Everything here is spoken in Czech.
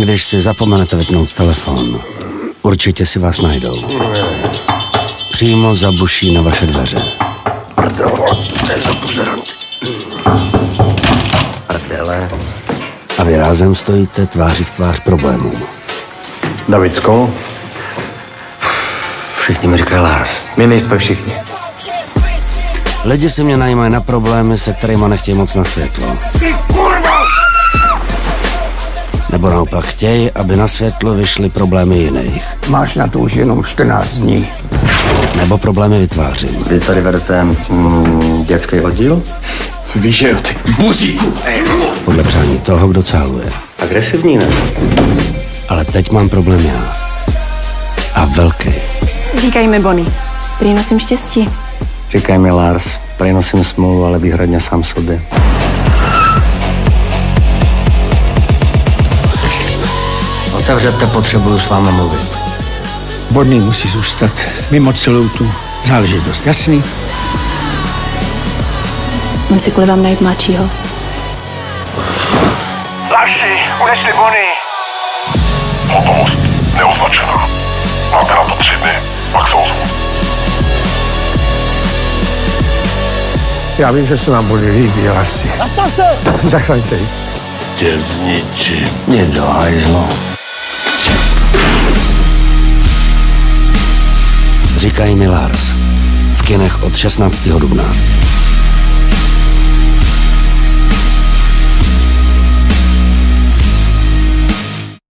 Když si zapomenete vypnout telefon, určitě si vás najdou. Přímo zabuší na vaše dveře. Prdel, v té zabuzeranty. Prdele. A vy rázem stojíte tváří v tvář problémům. Davidsko? Všichni mi říkají Lars. My nejsme všichni. Lidi si mě najímají na problémy, se kterými nechtějí moc na světlo. Nebo naopak chtějí, aby na světlo vyšly problémy jiných. Máš na to už jenom 14 dní. Nebo problémy vytvářím. Vy tady vedete dětský oddíl? Víš, že jo, ty buzíku. Podle přání toho, kdo cáluje. Agresivní, ne? Ale teď mám problém já. A velký. Říkají mi Bonnie. Prý nosím štěstí. Říkaj mi Lars, prej nosím smlouvu, ale výhradně sám sobě. Otevřete, potřebuju s vámi mluvit. Bonnie musí zůstat mimo celou tu záležitost, jasný? On si kvůli vám najít mladšího. Larši, unesli Bonnie. Hotovost neoznačená. Máte na to 3 dny, pak se ozvu. Já vím, že se nám Bonnie líbí, Larsi. Zachraňte ji. Tě zničím. Mě do hajzlu. Říkají mi Lars. V kinech od 16. dubna.